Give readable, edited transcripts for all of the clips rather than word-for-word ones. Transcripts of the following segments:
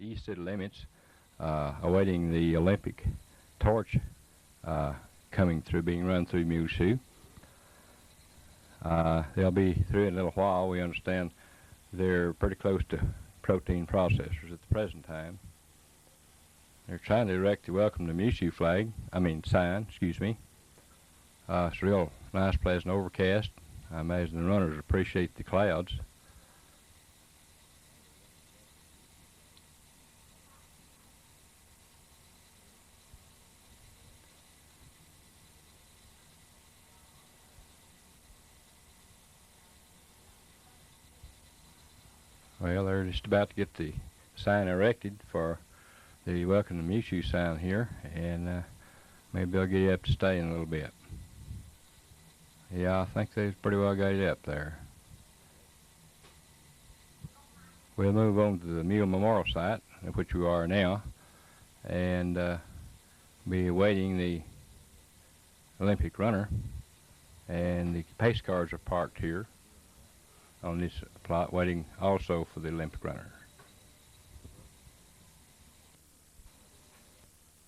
east city limits, awaiting the Olympic torch coming through, being run through Muleshoe. They'll be through in a little while. We understand they're pretty close to protein processors at the present time. They're trying to erect the welcome to Muleshoe sign, excuse me. It's real nice, pleasant overcast. I imagine the runners appreciate the clouds. Well, they're just about to get the sign erected for the welcome to Muleshoe sign here, and maybe they'll get you up to stay in a little bit. Yeah, I think they've pretty well got it up there. We'll move on to the Mule Memorial site, at which we are now, and be awaiting the Olympic runner. And the pace cars are parked here on this plot, waiting also for the Olympic runner.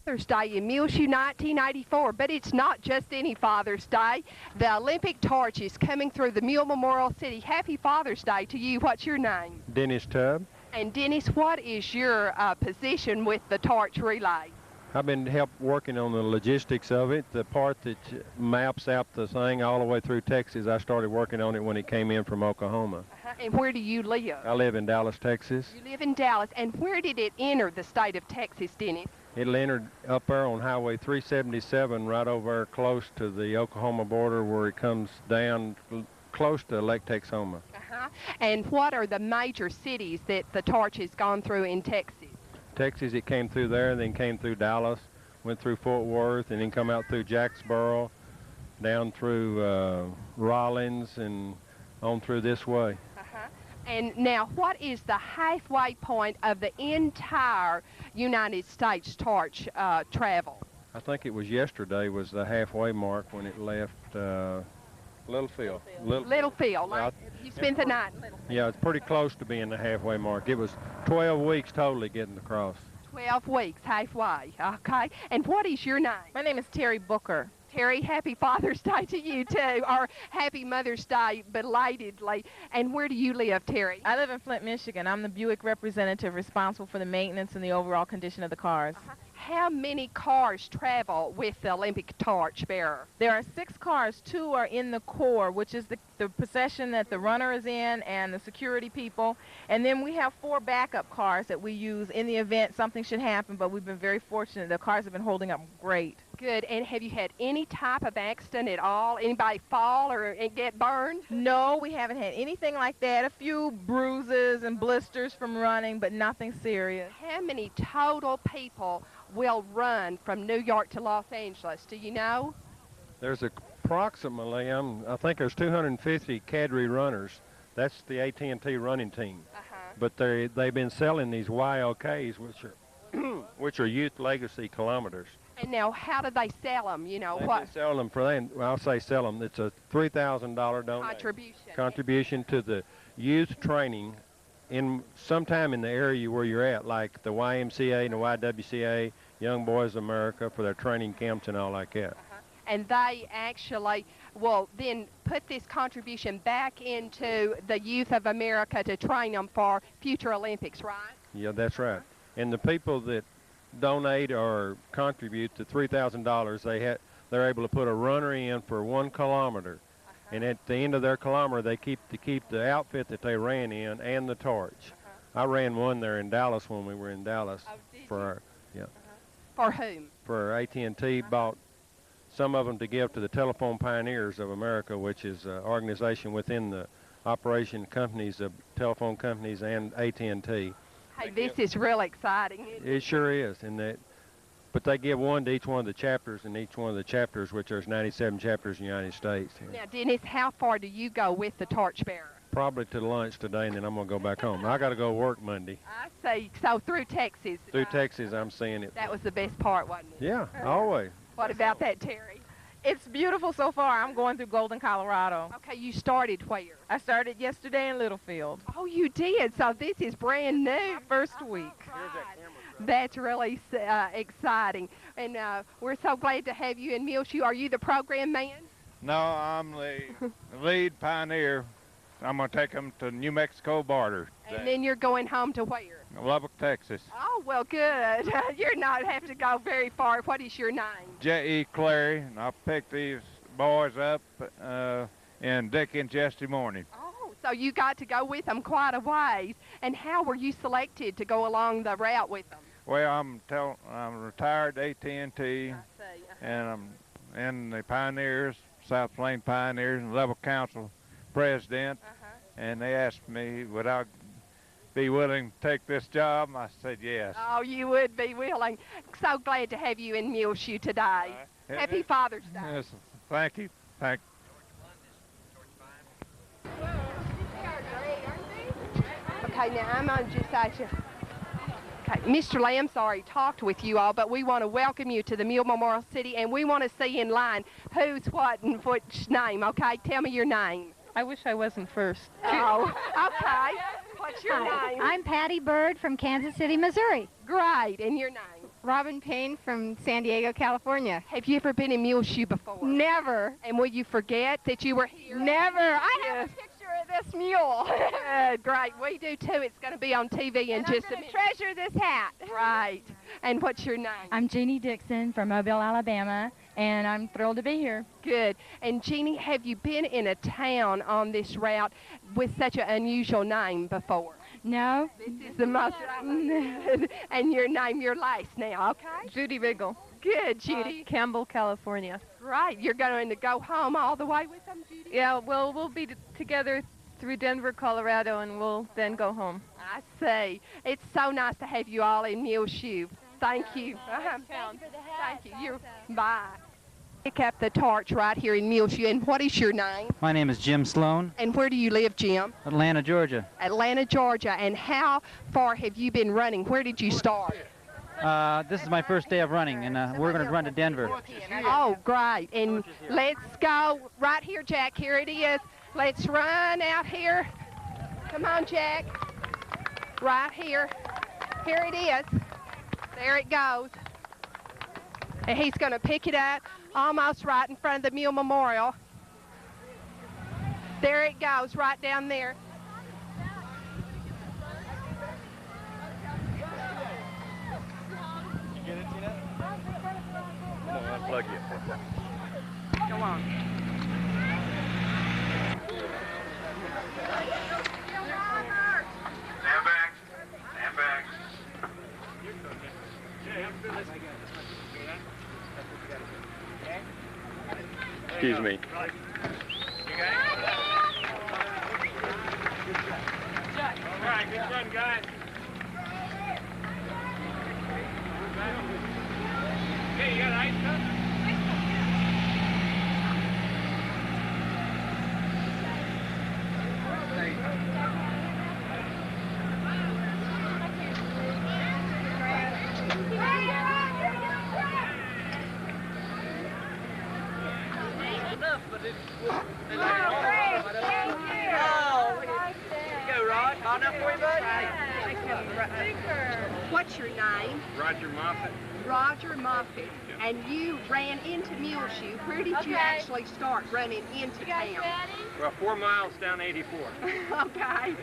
Father's Day in Muleshoe 1984, but it's not just any Father's Day. The Olympic torch is coming through the Mule Memorial City. Happy Father's Day to you. What's your name? Dennis Tubb. And Dennis, what is your position with the torch relay? I've been working on the logistics of it, the part that maps out the thing all the way through Texas. I started working on it when it came in from Oklahoma. And where do you live? I live in Dallas, Texas. You live in Dallas. And where did it enter the state of Texas, Dennis? It entered up there on Highway 377, right over close to the Oklahoma border, where it comes down close to Lake Texoma. And what are the major cities that the torch has gone through in Texas? Texas, it came through there, then came through Dallas, went through Fort Worth, and then come out through Jacksboro, down through Rollins, and on through this way. And now, what is the halfway point of the entire United States torch travel? I think it was yesterday was the halfway mark when it left Littlefield. Littlefield. Like you spent the night in Littlefield. Yeah, it's pretty close to being the halfway mark. It was 12 weeks totally getting across. 12 weeks, halfway. Okay. And what is your name? My name is Terry Booker. Terry, happy Father's Day to you, too, or happy Mother's Day belatedly. And where do you live, Terry? I live in Flint, Michigan. I'm the Buick representative responsible for the maintenance and the overall condition of the cars. How many cars travel with the Olympic torch bearer? There are 6 cars. 2 are in the core, which is the procession that the runner is in and the security people. And then we have 4 backup cars that we use in the event something should happen, but we've been very fortunate. The cars have been holding up great. Good. And have you had any type of accident at all? Anybody fall or get burned? No, we haven't had anything like that. A few bruises and blisters from running, but nothing serious. How many total people will run from New York to Los Angeles? Do you know? There's approximately, I think there's 250 cadre runners. That's the AT&T running team. But they've been selling these YLKs, which are Youth Legacy Kilometers. And now, how do they sell them? You know, They've what? been selling them for, well, I'll say sell them. It's a $3,000 contribution to the youth training in sometime in the area where you're at, like the YMCA and the YWCA, Young Boys America, for their training camps and all like that. And they actually will then put this contribution back into the youth of America to train them for future Olympics, right? Yeah, that's right. And the people that donate or contribute the $3,000, they're able to put a runner in for 1 kilometer. And at the end of their kilometer, they keep the outfit that they ran in and the torch. I ran one there in Dallas when we were in Dallas. For whom? For AT&T. Bought some of them to give to the Telephone Pioneers of America, which is an organization within the operation companies of telephone companies and AT&T. Hey, this is real exciting. It sure is. But they give one to each one of the chapters, and each one of the chapters, which there's 97 chapters in the United States. Now, Dennis, how far do you go with the torchbearer? Probably to lunch today, and then I'm going to go back home. I got to go work Monday. I see. So through Texas. Through Texas, I'm seeing it. That was the best part, wasn't it? Yeah, always. What about that, Terry? It's beautiful so far. I'm going through Golden, Colorado. Okay, you started where? I started yesterday in Littlefield. Oh, you did. So this is brand new. My first week. That's really exciting. And we're so glad to have you in Muleshoe. Are you the program man? No, I'm the lead pioneer. I'm going to take them to New Mexico border. And then you're going home to where? Lubbock, Texas. Oh, well, good. You're not have to go very far. What is your name? J.E. Clary, and I'll pick these boys up in Dickens yesterday morning. Oh, so you got to go with them quite a ways. And how were you selected to go along the route with them? Well, I'm retired AT&T, and I'm in the Pioneers, South Plain Pioneers, and Lubbock Council president. And they asked me, would I be willing to take this job? I said yes. Oh, you would be willing. So glad to have you in Muleshoe today. Happy Father's Day. Yes, thank you. Thank you. Okay, now I'm going to just ask you. Okay, Mr. Lamb's already talked with you all, but we want to welcome you to the Mule Memorial City, and we want to see in line who's what and which name, okay? Tell me your name. I wish I wasn't first. Oh, okay. What's your name? I'm Patty Bird from Kansas City, Missouri. Great. And your name? Robin Payne from San Diego, California. Have you ever been in Muleshoe before? Never. And will you forget that you were here? Never. I have a picture of this mule. Great. We do too. It's going to be on TV in just a minute. Treasure this hat. Right. And what's your name? I'm Jeannie Dixon from Mobile, Alabama, and I'm thrilled to be here. Good. And Jeannie, have you been in a town on this route with such an unusual name before? No. This is the most. And your name, your last now, okay? Judy Riggle. Good, Judy. Campbell, California. Right. You're going to go home all the way with them, Judy? Yeah, well, we'll be together through Denver, Colorado, and we'll then go home. I see. It's so nice to have you all in Muleshoe. Thank you. Thank you. Bye. Pick up the torch right here in Muleshoe. And what is your name? My name is Jim Sloan. And where do you live, Jim? Atlanta, Georgia. Atlanta, Georgia. And how far have you been running? Where did you start? This is my first day of running, and we're going to run to Denver. Oh, great. And let's go right here, Jack. Here it is. Let's run out here. Come on, Jack. Right here. Here it is. There it goes. And he's going to pick it up almost right in front of the Mule Memorial. There it goes, right down there. Get it, Tina? No, unplug you. Go on. Stand back. Stand back. Excuse me. All right, good run, guys. Okay, you got ice stuff? What's your name? Roger Moffett. Roger Moffett. And you ran into Muleshoe. Where did you actually start running into town? Well, 4 miles down 84. Okay.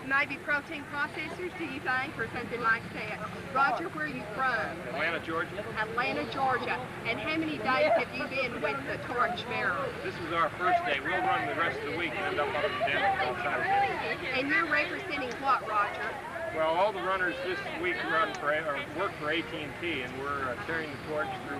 Maybe protein processors, do you think, or something like that? Roger, where are you from? Atlanta, Georgia. Atlanta, Georgia. And how many days have you been with the torch bearer? This is our first day. We'll run the rest of the week and end up on the Denver on Saturday. And you're representing what, Roger? Well, all the runners this week run for or work for AT&T, and we're carrying the torch through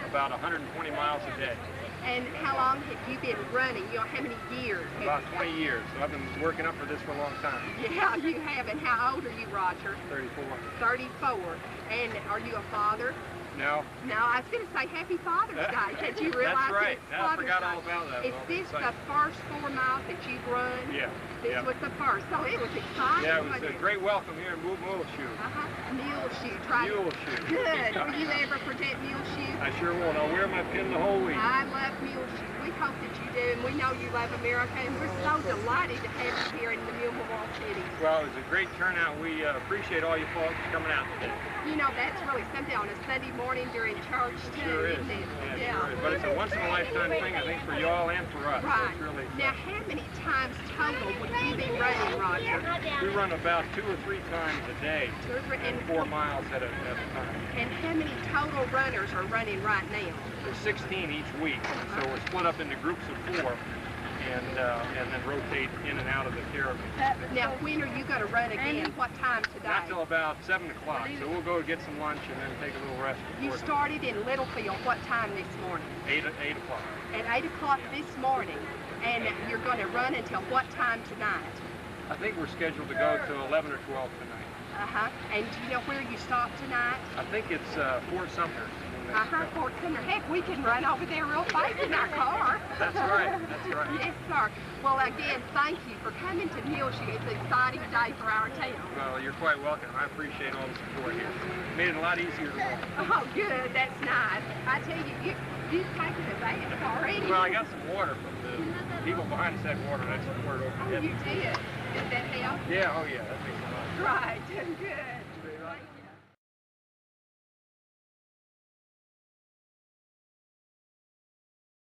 about 120 miles a day. And how long have you been running? You know, how many years? About 20 years. So I've been working up for this for a long time. Yeah, you have. And how old are you, Roger? 34. 34. And are you a father? No. No, I was going to say Happy Father's Day. Did you realize That's right. it's I Father's forgot Day? all about that. Is this the first 4 miles that you've run? Yeah. This was the first, so it was exciting. Yeah, it was wasn't a great welcome here in Muleshoe. Muleshoe, try it. Muleshoe. Good. Will you ever forget Muleshoe? I sure won't. I'll wear my pin the whole week. I love Muleshoe. We hope that you do, and we know you love America, and we're so delighted to have you here in the Muleshoe City. Well, it was a great turnout. We appreciate all you folks coming out today. You know, that's really something on a Sunday morning during church, too, Sure is. isn't it? Yeah, sure is. But it's a once-in-a-lifetime thing, I think, for you all and for us. Right. It's really Now, how many times total would you be running, Roger? we run about 2 or 3 times a day, 2 or 3, and 4 miles at a time. And how many total runners are running right now? There's 16 each week, so we're split up into groups of 4. And then rotate in and out of the caravan. Now, when are you going to run again? What time today? Not till about 7 o'clock, so we'll go get some lunch and then take a little rest. You started in Littlefield what time this morning? 8 o'clock. At 8 o'clock this morning, and you're going to run until what time tonight? I think we're scheduled to go to 11 or 12 tonight. And do you know where you stop tonight? I think it's Fort Sumter. Fort Sumter. Heck, we can run over there real fast in our car. That's right, that's right. Yes, sir. Well, again, thank you for coming to Muleshoe. It's an exciting day for our town. Well, you're quite welcome. I appreciate all the support here. Made it a lot easier to walk. Oh, good. That's nice. I tell you, you've taken a bath already. Well, I got some water from the people behind us had water, and I just poured it over. Oh, you did? Did that help? Yeah, oh yeah, that makes a lot. Right. Good.